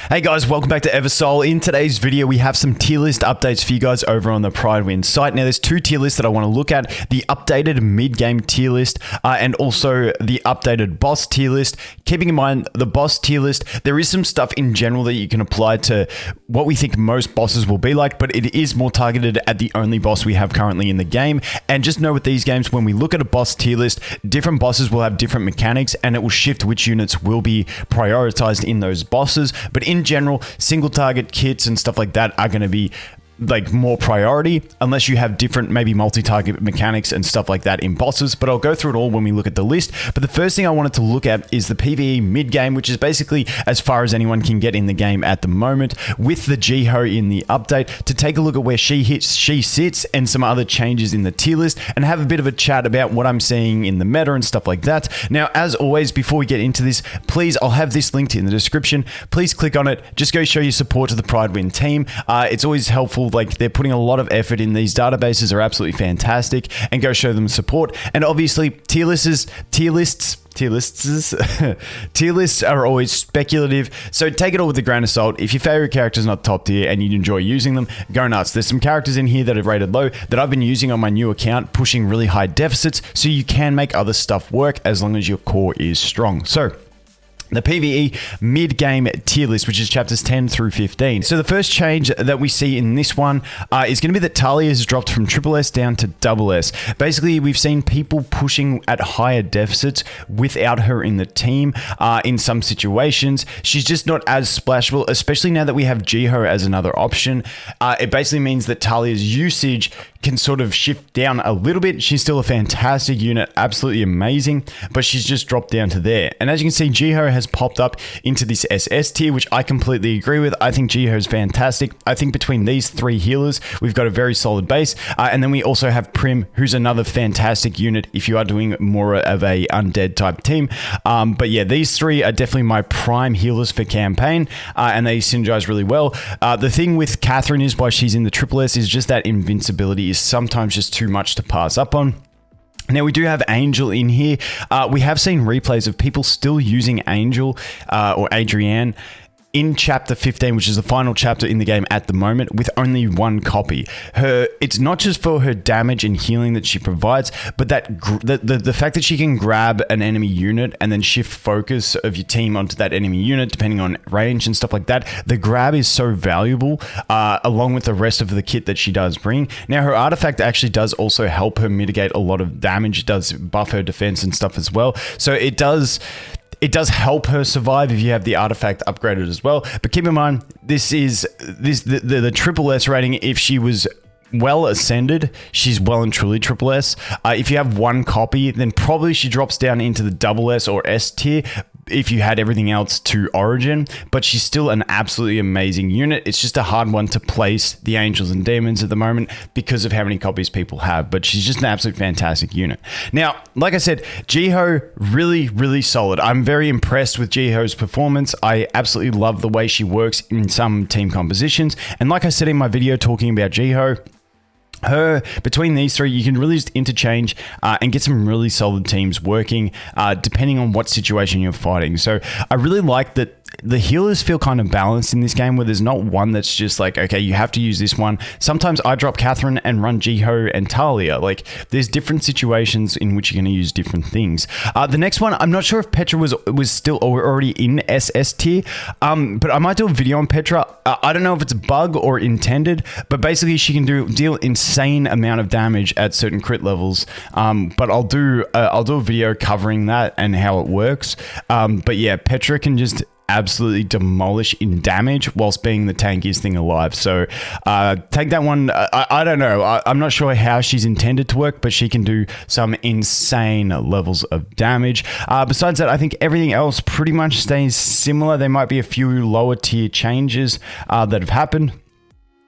Hey guys, welcome back to Eversoul. In today's video, we have some tier list updates for you guys over on the Pridewin site. Now, there's two tier lists that I want to look at. The updated mid-game tier list and also the updated boss tier list. Keeping in mind, the boss tier list, there is some stuff in general that you can apply to what we think most bosses will be like, but it is more targeted at the only boss we have currently in the game. And just know with these games, when we look at a boss tier list, different bosses will have different mechanics and it will shift which units will be prioritized in those bosses. But in general, single target kits and stuff like that are going to be like more priority unless you have different maybe multi-target mechanics and stuff like that in bosses, but I'll go through it all when we look at the list. But the first thing I wanted to look at is the PvE mid-game, which is basically as far as anyone can get in the game at the moment, with the Jiho in the update, to take a look at where she sits and some other changes in the tier list and have a bit of a chat about what I'm seeing in the meta and stuff like that. Now, as always, before we get into this, please, I'll have this linked in the description. Please click on it. Just go show your support to the Pridewin team. It's always helpful. Like, they're putting a lot of effort in. These databases are absolutely fantastic, and go show them support. And obviously, tier lists are always speculative, so take it all with a grain of salt. If your favorite character is not top tier and you enjoy using them, go nuts. There's some characters in here that are rated low that I've been using on my new account, pushing really high deficits, so you can make other stuff work as long as your core is strong. So, the PvE mid-game tier list, which is chapters 10 through 15. So the first change that we see in this one is going to be that Talia has dropped from SS down to SS. Basically, we've seen people pushing at higher deficits without her in the team in some situations. She's just not as splashable, especially now that we have Jiho as another option. It basically means that Talia's usage can sort of shift down a little bit. She's still a fantastic unit, absolutely amazing, but she's just dropped down to there. And as you can see, Jiho has popped up into this SS tier, which I completely agree with. I think Jiho is fantastic. I think between these three healers, we've got a very solid base. And then we also have Prim, who's another fantastic unit if you are doing more of a undead type team. But yeah, these three are definitely my prime healers for campaign, and they synergize really well. The thing with Catherine is why she's in the SS is just that invincibility is sometimes just too much to pass up on. Now, we do have Angel in here. We have seen replays of people still using Angel or Adrienne in chapter 15, which is the final chapter in the game at the moment, with only one copy. It's not just for her damage and healing that she provides, but that the fact that she can grab an enemy unit and then shift focus of your team onto that enemy unit, depending on range and stuff like that. The grab is so valuable, along with the rest of the kit that she does bring. Now, her artifact actually does also help her mitigate a lot of damage. It does buff her defense and stuff as well. So it does help her survive if you have the artifact upgraded as well. But keep in mind, this is the SS rating. If she was well ascended, she's well and truly SS. If you have one copy, then probably she drops down into the SS or S tier if you had everything else to Origin, but she's still an absolutely amazing unit. It's just a hard one to place the Angels and Demons at the moment because of how many copies people have, but she's just an absolute fantastic unit. Now, like I said, Jiho, really, really solid. I'm very impressed with Jiho's performance. I absolutely love the way she works in some team compositions, and like I said in my video talking about Jiho, between these three, you can really just interchange and get some really solid teams working depending on what situation you're fighting. So I really like that the healers feel kind of balanced in this game, where there's not one that's just like, okay, you have to use this one. Sometimes I drop Catherine and run Jiho and Talia. Like, there's different situations in which you're going to use different things. The next one, I'm not sure if Petra was still already in SS tier, but I might do a video on Petra. I don't know if it's a bug or intended, but basically she can deal insane amount of damage at certain crit levels. But I'll do a video covering that and how it works. But yeah, Petra can just absolutely demolish in damage whilst being the tankiest thing alive. So take that one. I don't know. I'm not sure how she's intended to work, but she can do some insane levels of damage. Besides that, I think everything else pretty much stays similar. There might be a few lower tier changes that have happened.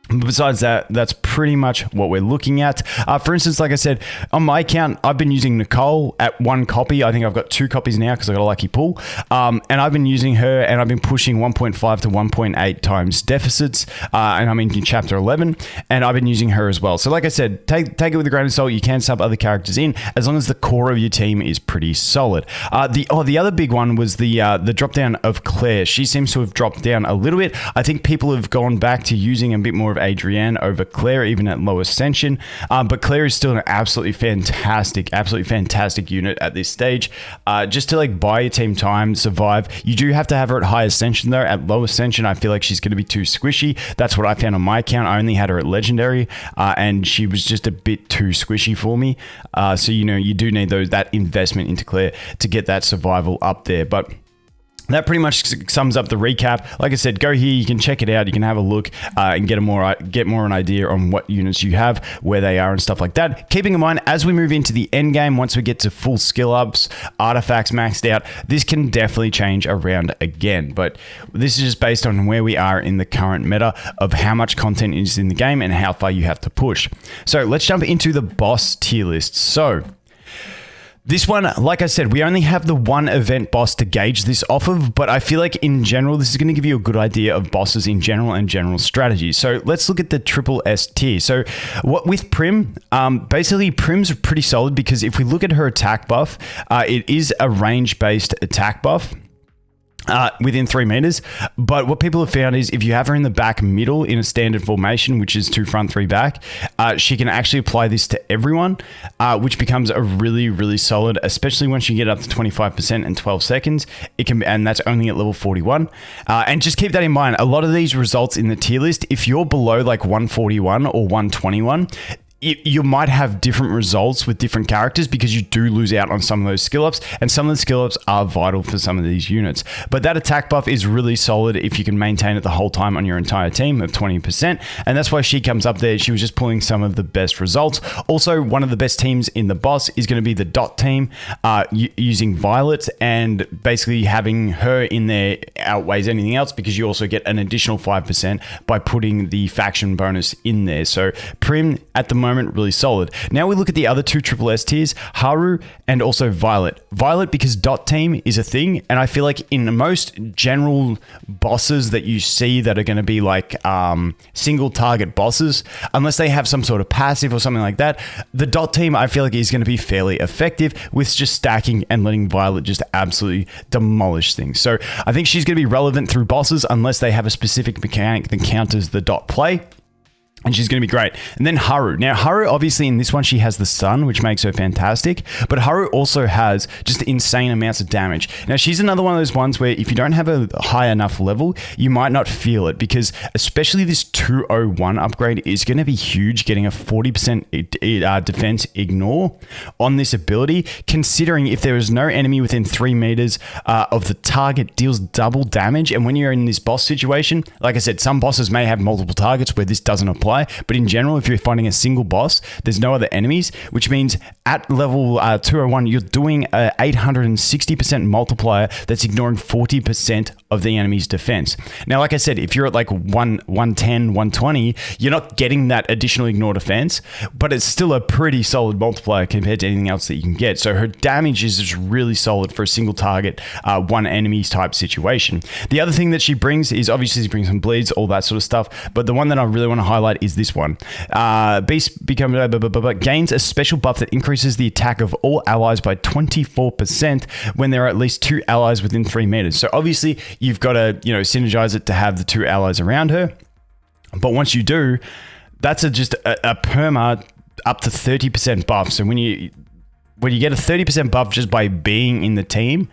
But besides that, that's pretty much what we're looking at. For instance, like I said, on my account, I've been using Nicole at 1 copy. I think I've got 2 copies now because I got a lucky pull. And I've been using her, and I've been pushing 1.5 to 1.8 times deficits. And I'm in chapter 11, and I've been using her as well. So like I said, take it with a grain of salt. You can sub other characters in as long as the core of your team is pretty solid. The other big one was the drop down of Claire. She seems to have dropped down a little bit. I think people have gone back to using a bit more of Adrienne over Claire, even at low ascension. But Claire is still an absolutely fantastic unit at this stage. Just to like buy your team time, survive. You do have to have her at high ascension though. At low ascension, I feel like she's going to be too squishy. That's what I found on my account. I only had her at legendary, and she was just a bit too squishy for me. So you do need that investment into Claire to get that survival up there. But that pretty much sums up the recap. Like I said, go here, you can check it out, you can have a look and get more an idea on what units you have, where they are and stuff like that. Keeping in mind, as we move into the end game, once we get to full skill ups, artifacts maxed out, this can definitely change around again. But this is just based on where we are in the current meta of how much content is in the game and how far you have to push. So let's jump into the boss tier list. So this one, like I said, we only have the one event boss to gauge this off of, but I feel like in general, this is going to give you a good idea of bosses in general and general strategy. So let's look at the triple S tier. So what with Prim, basically Prim's pretty solid because if we look at her attack buff, it is a range-based attack buff. Within 3 meters. But what people have found is if you have her in the back middle in a standard formation, which is 2 front, 3 back, she can actually apply this to everyone, which becomes a really, really solid, especially once you get up to 25% in 12 seconds. And that's only at level 41. And just keep that in mind. A lot of these results in the tier list, if you're below like 141 or 121, you might have different results with different characters because you do lose out on some of those skill ups, and some of the skill ups are vital for some of these units. But that attack buff is really solid if you can maintain it the whole time on your entire team of 20%, and that's why she comes up there. She was just pulling some of the best results. Also, one of the best teams in the boss is going to be the Dot team, using Violet, and basically having her in there outweighs anything else because you also get an additional 5% by putting the faction bonus in there. So Prim at the moment really solid. Now we look at the other 2 triple S tiers, Haru and also Violet. Violet because Dot team is a thing, and I feel like in most general bosses that you see that are going to be like single target bosses, unless they have some sort of passive or something like that, the Dot team I feel like is going to be fairly effective with just stacking and letting Violet just absolutely demolish things. So I think she's going to be relevant through bosses unless they have a specific mechanic that counters the Dot play. And she's going to be great. And then Haru. Now, Haru, obviously, in this one, she has the sun, which makes her fantastic. But Haru also has just insane amounts of damage. Now, she's another one of those ones where if you don't have a high enough level, you might not feel it. Because especially this 201 upgrade is going to be huge, getting a 40% defense ignore on this ability. Considering if there is no enemy within 3 meters of the target, deals double damage. And when you're in this boss situation, like I said, some bosses may have multiple targets where this doesn't apply. But in general, if you're fighting a single boss, there's no other enemies, which means at level 201, you're doing a 860% multiplier that's ignoring 40% of the enemy's defense. Now, like I said, if you're at like 110, 120, you're not getting that additional ignore defense, but it's still a pretty solid multiplier compared to anything else that you can get. So her damage is just really solid for a single target, one enemy type situation. The other thing that she brings is obviously she brings some bleeds, all that sort of stuff. But the one that I really want to highlight is this one. Beast gains a special buff that increases the attack of all allies by 24% when there are at least 2 allies within 3 meters. So obviously you've got to, synergize it to have the 2 allies around her. But once you do, that's just a perma up to 30% buff. So when you get a 30% buff just by being in the team,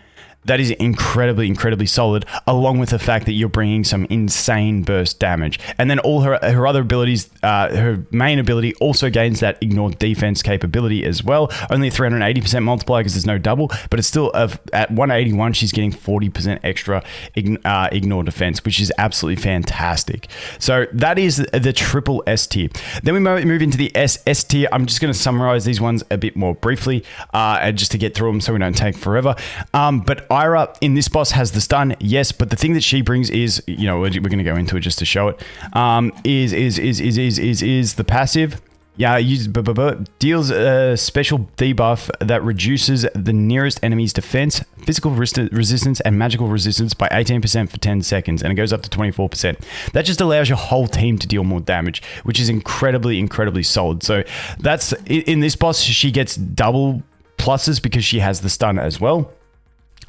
that is incredibly, incredibly solid, along with the fact that you're bringing some insane burst damage. And then all her other abilities, her main ability also gains that ignore defense capability as well. Only 380% multiplier because there's no double, but it's still at 181, she's getting 40% extra ignore defense, which is absolutely fantastic. So that is the triple S tier. Then we move into the SS tier. I'm just going to summarize these ones a bit more briefly, just to get through them so we don't take forever. But Ira in this boss has the stun, yes, but the thing that she brings is, you know, we're going to go into it just to show it, is the passive. Yeah, deals a special debuff that reduces the nearest enemy's defense, physical resistance, and magical resistance by 18% for 10 seconds, and it goes up to 24%. That just allows your whole team to deal more damage, which is incredibly, incredibly solid. So that's, in this boss, she gets double pluses because she has the stun as well.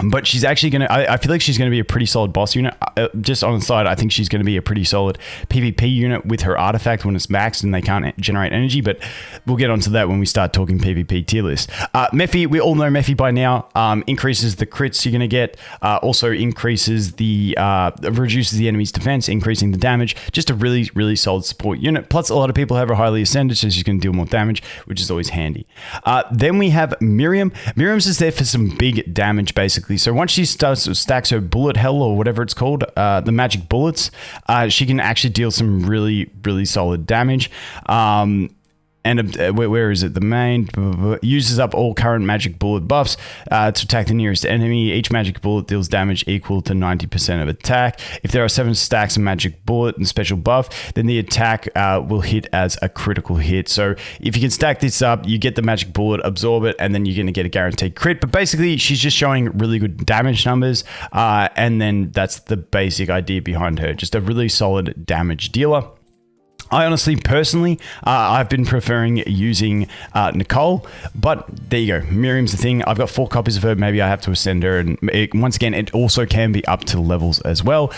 But she's actually going to, I feel like she's going to be a pretty solid boss unit. Just on the side, I think she's going to be a pretty solid PvP unit with her artifact when it's maxed and they can't generate energy. But we'll get onto that when we start talking PvP tier list. Mephi, we all know Mephi by now. Increases the crits you're going to get. Also increases the, reduces the enemy's defense, increasing the damage. Just a really, really solid support unit. Plus, a lot of people have her highly ascended, so she's going to deal more damage, which is always handy. Then we have Miriam. Miriam's just there for some big damage, basically. So once she stacks her bullet hell or whatever it's called, the magic bullets, she can actually deal some really, really solid damage. And where is it? The main uses up all current magic bullet buffs to attack the nearest enemy. Each magic bullet deals damage equal to 90% of attack. If there are 7 stacks of magic bullet and special buff, then the attack will hit as a critical hit. So if you can stack this up, you get the magic bullet, absorb it, and then you're going to get a guaranteed crit. But basically, she's just showing really good damage numbers. And then that's the basic idea behind her. Just a really solid damage dealer. I honestly, personally, I've been preferring using Nicole, but there you go. Miriam's the thing. I've got 4 copies of her. Maybe I have to ascend her. And once again, it also can be up to levels as well.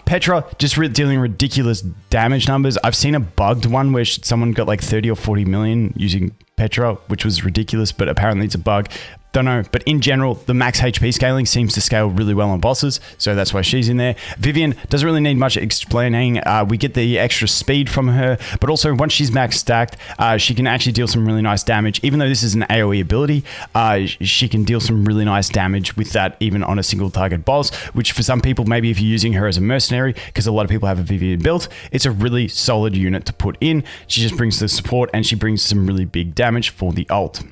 Petra, just dealing ridiculous damage numbers. I've seen a bugged one where someone got like 30 or 40 million using Petra, which was ridiculous, but apparently it's a bug. Don't know, but in general, the max HP scaling seems to scale really well on bosses, so that's why she's in there. Vivian doesn't really need much explaining. We get the extra speed from her, but also once she's max stacked, she can actually deal some really nice damage. Even though this is an AoE ability, she can deal some really nice damage with that, even on a single target boss, which for some people, maybe if you're using her as a mercenary, because a lot of people have a Vivian built, it's a really solid unit to put in. She just brings the support and she brings some really big damage for the ult.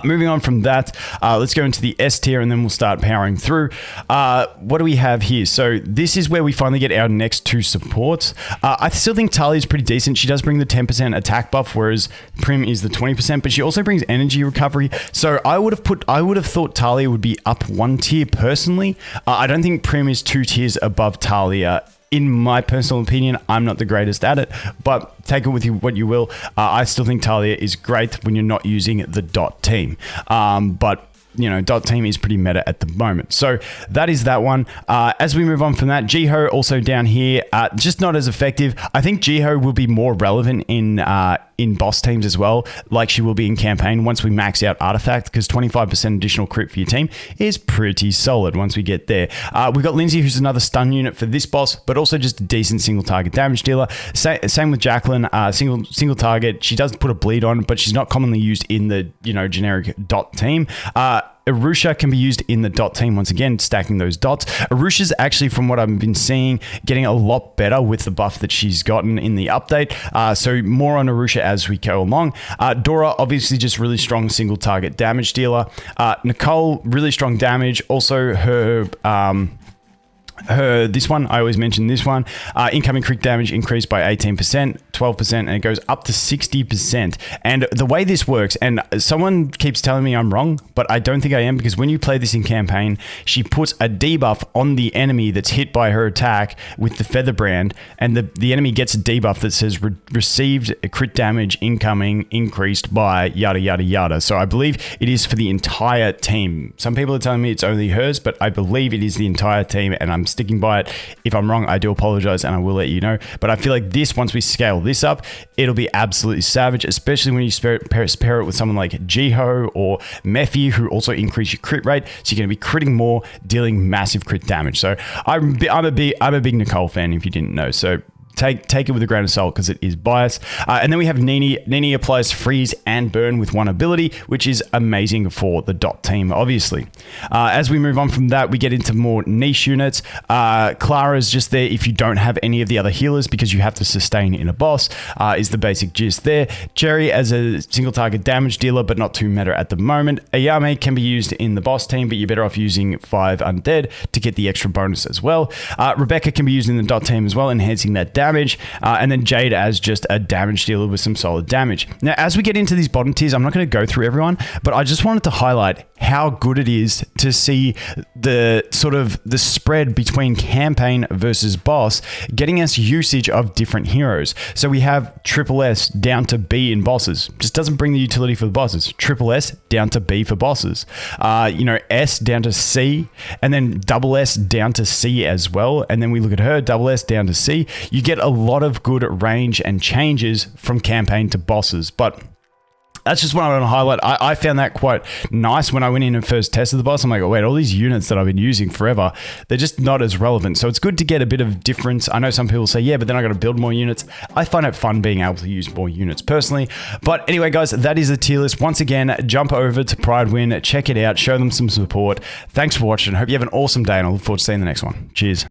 Moving on from that, let's go into the S tier and then we'll start powering through. What do we have here? So this is where we finally get our next 2 supports. I still think Talia is pretty decent. She does bring the 10% attack buff, whereas Prim is the 20%, but she also brings energy recovery. So I would have thought Talia would be up 1 tier personally. I don't think Prim is 2 tiers above Talia. In my personal opinion, I'm not the greatest at it, but take it with you what you will. I still think Talia is great when you're not using the dot team. But you know, dot team is pretty meta at the moment. So that is that one. As we move on from that, Jiho also down here, just not as effective. I think Jiho will be more relevant in boss teams as well, like she will be in campaign once we max out artifact, because 25% additional crit for your team is pretty solid once we get there. We've got Lindsay, who's another stun unit for this boss, but also just a decent single target damage dealer. Same with Jacqueline, single target. She does put a bleed on, but she's not commonly used in the, you know, generic dot team. Arusha can be used in the dot team, once again, stacking those dots. Arusha's actually, from what I've been seeing, getting a lot better with the buff that she's gotten in the update. So more on Arusha as we go along. Dora, obviously just really strong single target damage dealer. Nicole, really strong damage. Also this one, I always mention this one, incoming crit damage increased by 18%, 12%, and it goes up to 60%. And the way this works, and someone keeps telling me I'm wrong, but I don't think I am, because when you play this in campaign, she puts a debuff on the enemy that's hit by her attack with the feather brand, and the enemy gets a debuff that says received crit damage incoming increased by yada yada yada. So I believe it is for the entire team. Some people are telling me it's only hers, but I believe it is the entire team, and I'm sticking by it. If I'm wrong, I do apologize and I will let you know. But I feel like this, once we scale this up, it'll be absolutely savage, especially when you pair it with someone like Jiho or Mephi, who also increase your crit rate. So you're going to be critting more, dealing massive crit damage. So I'm a big Nicole fan, if you didn't know. So take it with a grain of salt because it is biased. And then we have Nini. Nini applies freeze and burn with one ability, which is amazing for the dot team, obviously. As we move on from that, we get into more niche units. Clara's just there if you don't have any of the other healers because you have to sustain in a boss, is the basic gist there. Jerry as a single target damage dealer, but not too meta at the moment. Ayame can be used in the boss team, but you're better off using 5 undead to get the extra bonus as well. Rebecca can be used in the dot team as well, enhancing that damage. And then Jade as just a damage dealer with some solid damage. Now, as we get into these bottom tiers, I'm not going to go through everyone, but I just wanted to highlight how good it is to see the sort of the spread between campaign versus boss, getting us usage of different heroes. So we have triple S down to B in bosses. Just doesn't bring the utility for the bosses. Triple S down to B for bosses. S down to C, and then double S down to C as well. And then we look at her, double S down to C. You get a lot of good range and changes from campaign to bosses. But that's just what I want to highlight. I found that quite nice when I went in and first tested the boss. I'm like, oh wait, all these units that I've been using forever, they're just not as relevant. So it's good to get a bit of difference. I know some people say, yeah, but then I got to build more units. I find it fun being able to use more units personally. But anyway, guys, that is the tier list. Once again, jump over to Pride Win, check it out, show them some support. Thanks for watching. Hope you have an awesome day, and I look forward to seeing the next one. Cheers.